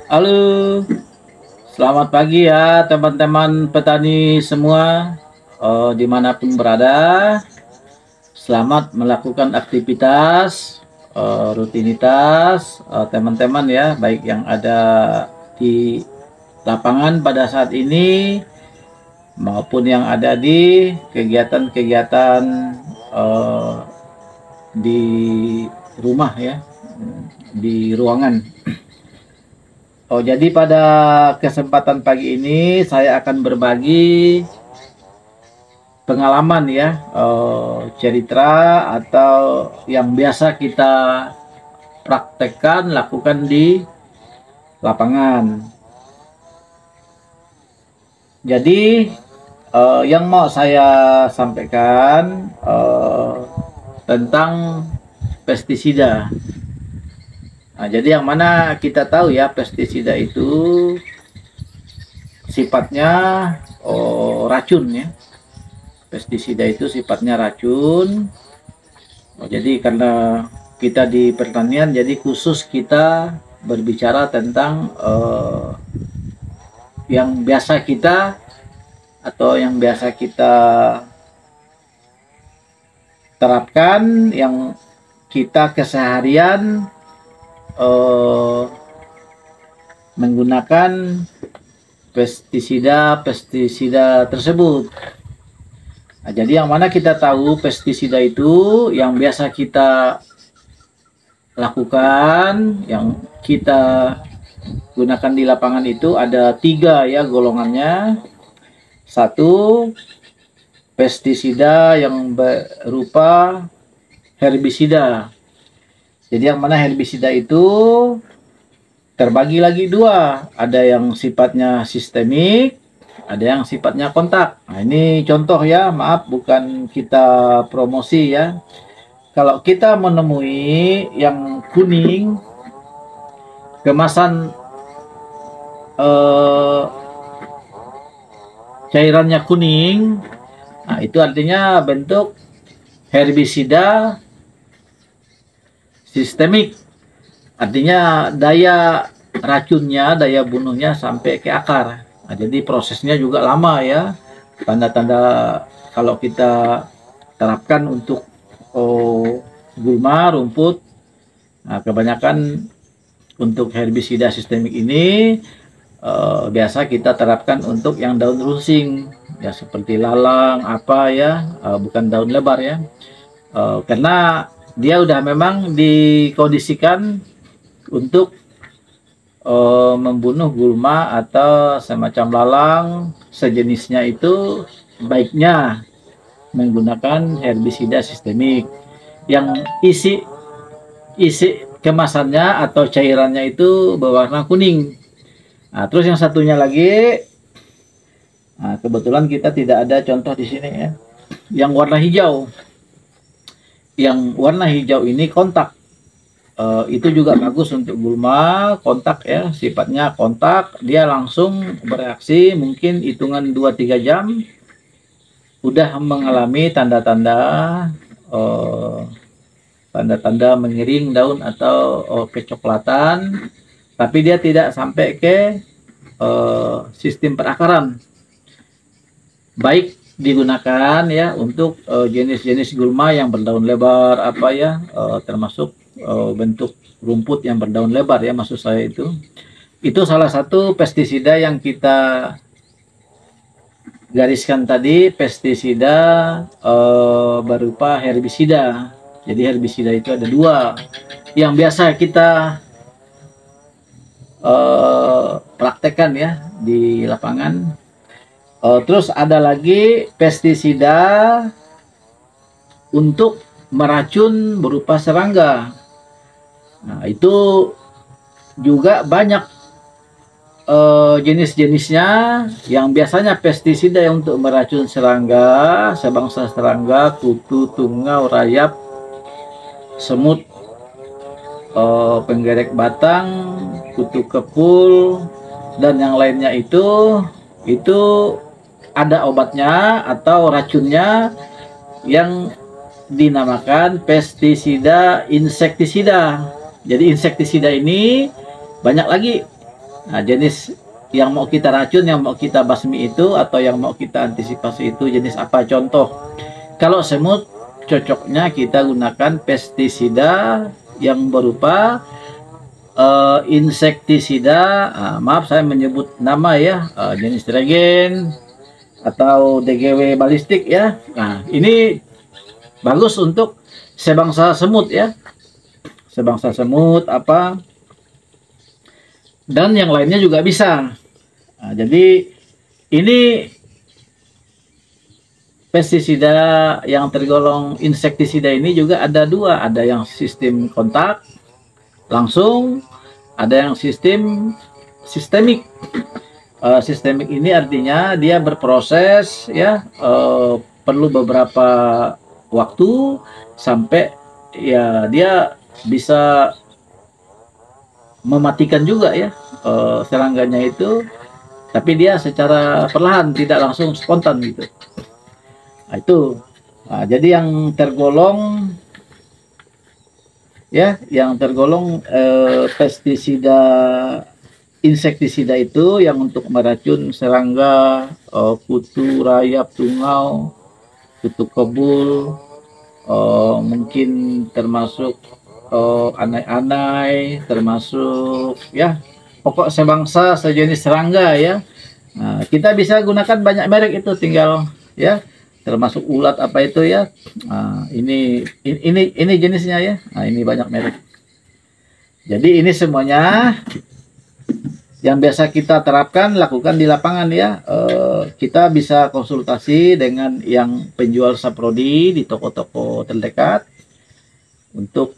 Halo, selamat pagi ya teman-teman petani semua, dimanapun berada. Selamat melakukan aktivitas, rutinitas teman-teman ya, baik yang ada di lapangan pada saat ini maupun yang ada di kegiatan-kegiatan eh, di rumah ya, di ruangan. Jadi pada kesempatan pagi ini saya akan berbagi pengalaman ya, cerita atau yang biasa kita praktekkan, lakukan di lapangan. Jadi yang mau saya sampaikan tentang pestisida. Nah, jadi yang mana kita tahu ya, pestisida itu sifatnya racun ya. Pestisida itu sifatnya racun. Jadi karena kita di pertanian, jadi khusus kita berbicara tentang yang biasa kita atau yang biasa kita terapkan, yang kita keseharian menggunakan pestisida tersebut. Nah, jadi yang mana kita tahu pestisida itu yang biasa kita lakukan, yang kita gunakan di lapangan itu ada 3 ya golongannya. 1, pestisida yang berupa herbisida. Jadi yang mana herbisida itu terbagi lagi 2, ada yang sifatnya sistemik, ada yang sifatnya kontak. Nah, ini contoh ya, maaf bukan kita promosi ya. Kalau kita menemui yang kuning, kemasan cairannya kuning, nah itu artinya bentuk herbisida sistemik. Artinya daya racunnya, daya bunuhnya sampai ke akar. Nah, jadi prosesnya juga lama ya. Tanda-tanda kalau kita terapkan untuk gulma, rumput. Nah, kebanyakan untuk herbisida sistemik ini biasa kita terapkan untuk yang daun runcing ya, seperti lalang apa ya, bukan daun lebar ya. Karena dia udah memang dikondisikan untuk membunuh gulma atau semacam lalang sejenisnya, itu baiknya menggunakan herbisida sistemik yang isi kemasannya atau cairannya itu berwarna kuning. Nah, terus yang satunya lagi, nah, kebetulan kita tidak ada contoh di sini ya, yang warna hijau. Yang warna hijau ini kontak. Itu juga bagus untuk gulma, kontak ya, sifatnya kontak, dia langsung bereaksi, mungkin hitungan 2-3 jam udah mengalami tanda-tanda mengiring daun atau kecoklatan, tapi dia tidak sampai ke sistem perakaran. Baik digunakan ya untuk jenis-jenis gulma yang berdaun lebar apa ya, termasuk bentuk rumput yang berdaun lebar ya, maksud saya itu salah satu pestisida yang kita gariskan tadi, pestisida berupa herbisida. Jadi herbisida itu ada 2 yang biasa kita praktekkan ya di lapangan. Terus ada lagi pestisida untuk meracun berupa serangga. Nah, itu juga banyak jenis-jenisnya. Yang biasanya pestisida yang untuk meracun serangga, sebangsa serangga, kutu, tungau, rayap, semut, penggerek batang, kutu kepul, dan yang lainnya itu ada obatnya atau racunnya yang dinamakan pestisida insektisida. Jadi insektisida ini banyak lagi Nah, jenis yang mau kita racun, yang mau kita basmi itu, atau yang mau kita antisipasi itu jenis apa? Contoh, kalau semut, cocoknya kita gunakan pestisida yang berupa insektisida. Maaf saya menyebut nama ya, jenis Regen atau DGW balistik ya. Nah, ini bagus untuk sebangsa semut ya, sebangsa semut apa, dan yang lainnya juga bisa. Nah, jadi ini pestisida yang tergolong insektisida ini juga ada dua, ada yang sistem kontak langsung, ada yang sistem sistemik. Sistemik ini artinya dia berproses ya, perlu beberapa waktu sampai ya dia bisa mematikan juga ya serangannya itu, tapi dia secara perlahan, tidak langsung spontan gitu. Nah, itu. Nah, jadi yang tergolong ya, yang tergolong pestisida insektisida itu yang untuk meracun serangga, kutu, rayap, tungau, kutu kebul, mungkin termasuk anai-anai, termasuk ya pokok sebangsa sejenis serangga ya. Nah, kita bisa gunakan banyak merek itu, tinggal ya, termasuk ulat apa itu ya. Nah, ini jenisnya ya. Nah, ini banyak merek. Jadi ini semuanya yang biasa kita terapkan, lakukan di lapangan ya. Kita bisa konsultasi dengan yang penjual saprodi di toko-toko terdekat untuk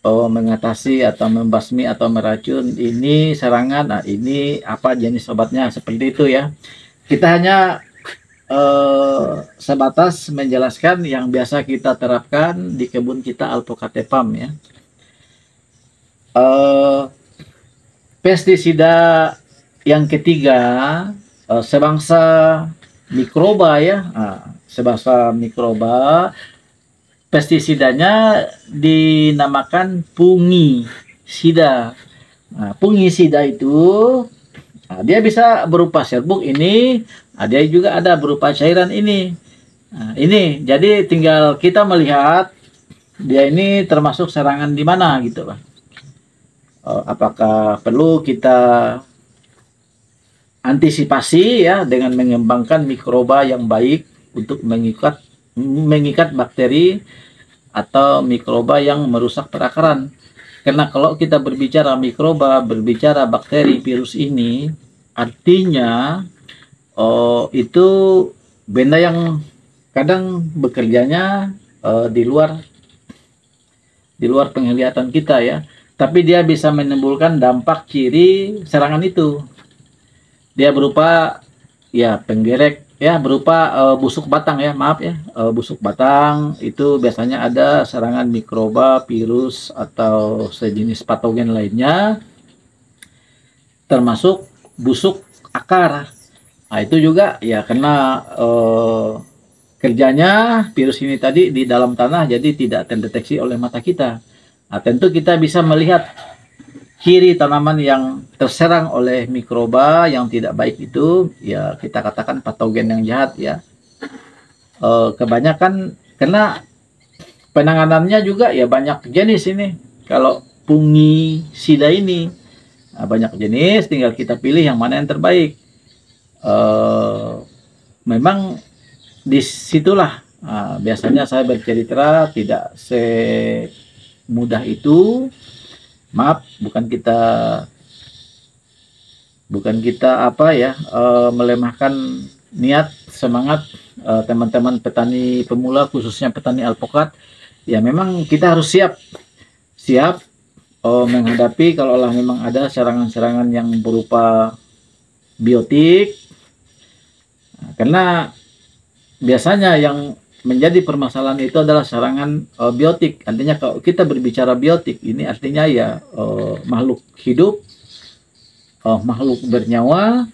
mengatasi atau membasmi atau meracun ini serangan. Nah, ini apa jenis obatnya, seperti itu ya. Kita hanya sebatas menjelaskan yang biasa kita terapkan di kebun kita Alpukat Farm ya. Pestisida yang ketiga, sebangsa mikroba ya. Sebangsa mikroba, pestisidanya dinamakan fungisida. Fungisida itu dia bisa berupa serbuk ini, dia juga ada berupa cairan ini. Ini jadi tinggal kita melihat dia ini termasuk serangan di mana gitu Pak. Apakah perlu kita antisipasi ya dengan mengembangkan mikroba yang baik untuk mengikat bakteri atau mikroba yang merusak perakaran. Karena kalau kita berbicara mikroba, berbicara bakteri, virus ini artinya itu benda yang kadang bekerjanya di luar penglihatan kita ya. Tapi dia bisa menimbulkan dampak ciri serangan itu. Dia berupa ya penggerek ya, berupa busuk batang ya, maaf ya. Busuk batang itu biasanya ada serangan mikroba, virus atau sejenis patogen lainnya, termasuk busuk akar. Nah, itu juga ya karena kerjanya virus ini tadi di dalam tanah, jadi tidak terdeteksi oleh mata kita. Nah, tentu kita bisa melihat ciri tanaman yang terserang oleh mikroba yang tidak baik itu, ya kita katakan patogen yang jahat ya. Kebanyakan karena penanganannya juga ya banyak jenis ini. Kalau fungisida ini banyak jenis, tinggal kita pilih yang mana yang terbaik. Memang disitulah biasanya saya bercerita tidak semudah itu. Maaf, bukan kita apa ya, melemahkan niat semangat teman-teman petani pemula, khususnya petani alpukat. Ya memang kita harus siap menghadapi kalau memang ada serangan-serangan yang berupa biotik. Karena biasanya yang menjadi permasalahan itu adalah serangan biotik. Artinya kalau kita berbicara biotik ini artinya ya makhluk hidup, makhluk bernyawa,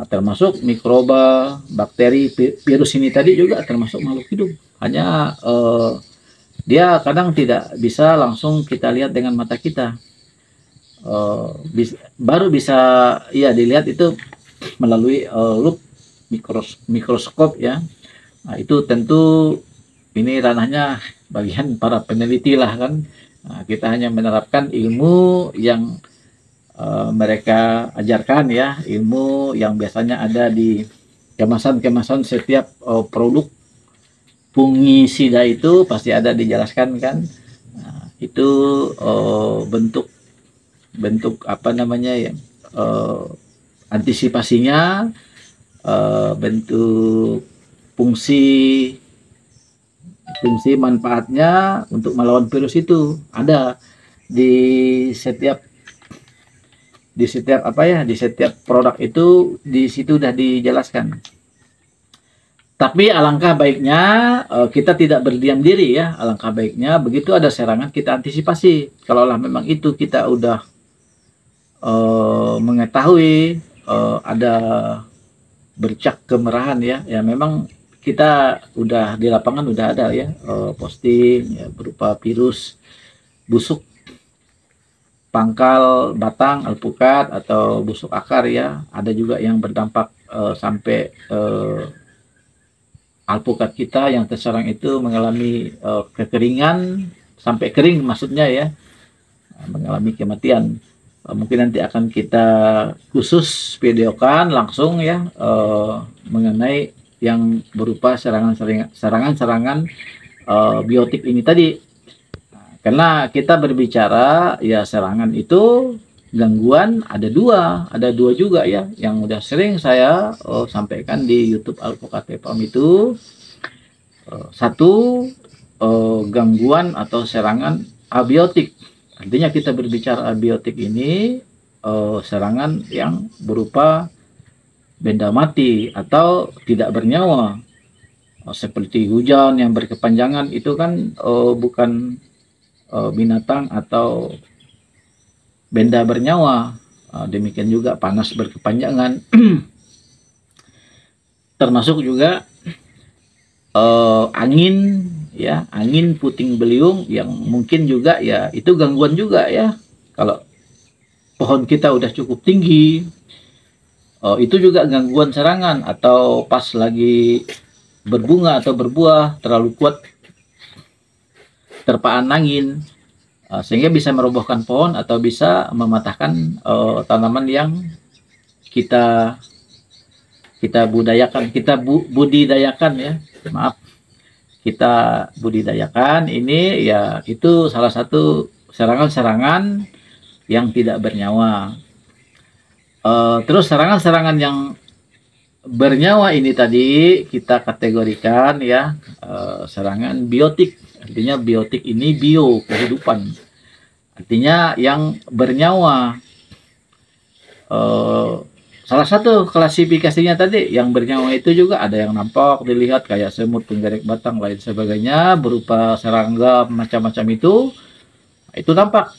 termasuk mikroba, bakteri, virus ini tadi juga termasuk makhluk hidup. Hanya dia kadang tidak bisa langsung kita lihat dengan mata kita. baru bisa ya dilihat itu melalui loop mikroskop ya. Nah, itu tentu ini ranahnya bagian para peneliti lah kan. Nah, kita hanya menerapkan ilmu yang mereka ajarkan ya, ilmu yang biasanya ada di kemasan-kemasan setiap produk fungisida itu pasti ada dijelaskan kan. Nah, itu bentuk apa namanya ya, antisipasinya, bentuk fungsi manfaatnya untuk melawan virus itu ada di setiap apa ya, di setiap produk itu di situ udah dijelaskan. Tapi alangkah baiknya kita tidak berdiam diri ya. Alangkah baiknya begitu ada serangan kita antisipasi. Kalaulah memang itu kita udah mengetahui ada bercak kemerahan ya, ya memang kita udah di lapangan udah ada ya posting ya, berupa virus busuk pangkal batang alpukat atau busuk akar ya. Ada juga yang berdampak sampai alpukat kita yang terserang itu mengalami kekeringan sampai kering maksudnya ya, mengalami kematian. Mungkin nanti akan kita khusus videokan langsung ya mengenai yang berupa serangan biotik ini tadi. Karena kita berbicara ya serangan itu gangguan ada dua juga ya, yang udah sering saya sampaikan di YouTube Alpukat Farm itu. Satu, gangguan atau serangan abiotik. Artinya kita berbicara abiotik ini serangan yang berupa benda mati atau tidak bernyawa. Seperti hujan yang berkepanjangan itu kan bukan binatang atau benda bernyawa. Demikian juga panas berkepanjangan. Termasuk juga angin ya, angin puting beliung yang mungkin juga ya itu gangguan juga ya. Kalau pohon kita udah cukup tinggi, itu juga gangguan serangan. Atau pas lagi berbunga atau berbuah terlalu kuat terpaan angin, sehingga bisa merobohkan pohon atau bisa mematahkan tanaman yang kita budidayakan ya, maaf, kita budidayakan ini ya. Itu salah satu serangan-serangan yang tidak bernyawa. Terus serangan-serangan yang bernyawa ini tadi kita kategorikan ya serangan biotik. Artinya biotik ini bio, kehidupan. Artinya yang bernyawa. Salah satu klasifikasinya tadi yang bernyawa itu juga ada yang nampak dilihat kayak semut, penggerek batang, lain sebagainya, berupa serangga macam-macam itu nampak.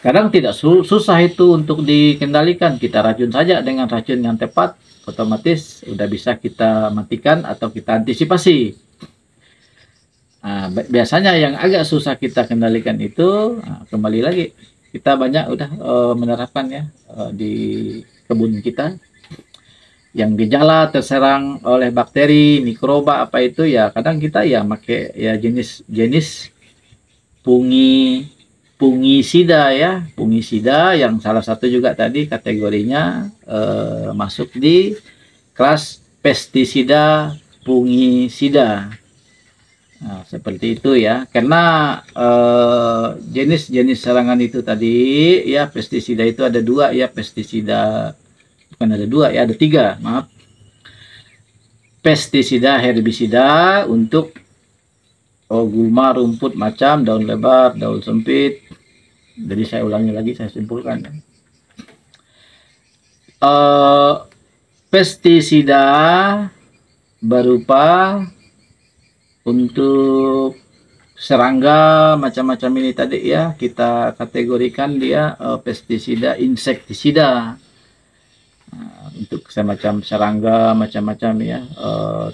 Kadang tidak susah itu untuk dikendalikan. Kita racun saja dengan racun yang tepat, otomatis udah bisa kita matikan atau kita antisipasi. Nah, biasanya yang agak susah kita kendalikan itu kembali lagi kita banyak udah menerapkan ya di kebun kita yang gejala terserang oleh bakteri, mikroba apa itu ya, kadang kita ya pakai ya jenis fungisida ya, fungisida yang salah satu juga tadi kategorinya masuk di kelas pestisida fungisida. Nah, seperti itu ya. Karena jenis-jenis serangan itu tadi ya, pestisida itu ada dua ya, pestisida bukan ada dua ya, ada tiga, maaf. Pestisida herbisida untuk gulma, rumput macam, daun lebar, daun sempit. Jadi saya ulangi lagi, saya simpulkan. Pestisida berupa untuk serangga macam-macam ini tadi ya, kita kategorikan dia pestisida insektisida. Nah, untuk semacam serangga macam-macam ya,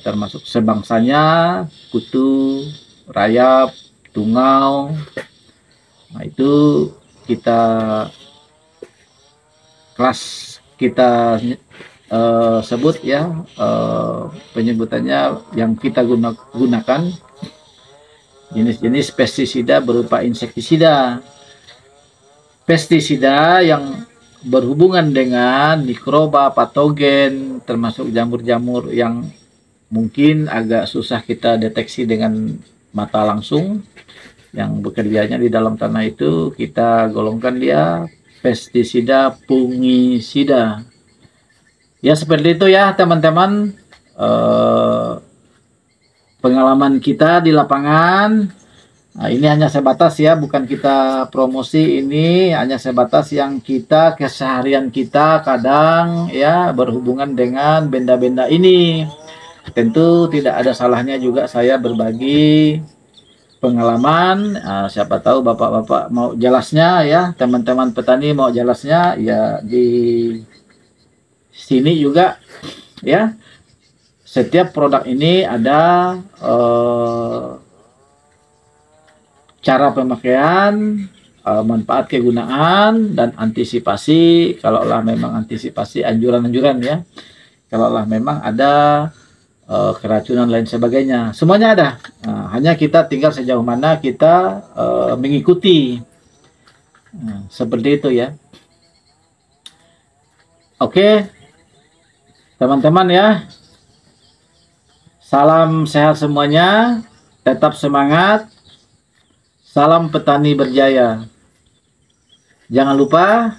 termasuk sebangsanya kutu, rayap, tungau. Nah, itu kita kelas kita sebut ya, penyebutannya yang kita gunakan jenis-jenis pestisida berupa insektisida. Pestisida yang berhubungan dengan mikroba, patogen, termasuk jamur-jamur yang mungkin agak susah kita deteksi dengan mata langsung, yang bekerjanya di dalam tanah itu kita golongkan dia pestisida fungisida. Ya seperti itu ya teman-teman, pengalaman kita di lapangan. Nah, ini hanya sebatas ya, bukan kita promosi, ini hanya sebatas yang kita keseharian kita kadang ya berhubungan dengan benda-benda ini. Tentu tidak ada salahnya juga saya berbagi pengalaman. Siapa tahu bapak-bapak mau jelasnya ya, teman-teman petani mau jelasnya ya, di sini juga ya. Setiap produk ini ada cara pemakaian, manfaat kegunaan, dan antisipasi. Kalaulah memang antisipasi anjuran-anjuran ya, kalaulah memang ada keracunan lain sebagainya, semuanya ada. Hanya kita tinggal sejauh mana kita mengikuti. Seperti itu ya. Oke teman-teman ya, salam sehat semuanya, tetap semangat. Salam petani berjaya. Jangan lupa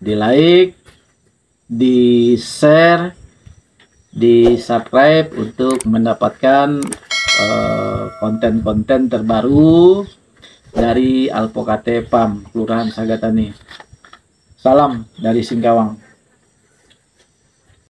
di like, di share, di subscribe untuk mendapatkan konten-konten terbaru dari Alpokate Farm Kelurahan Sagatani. Salam dari Singkawang.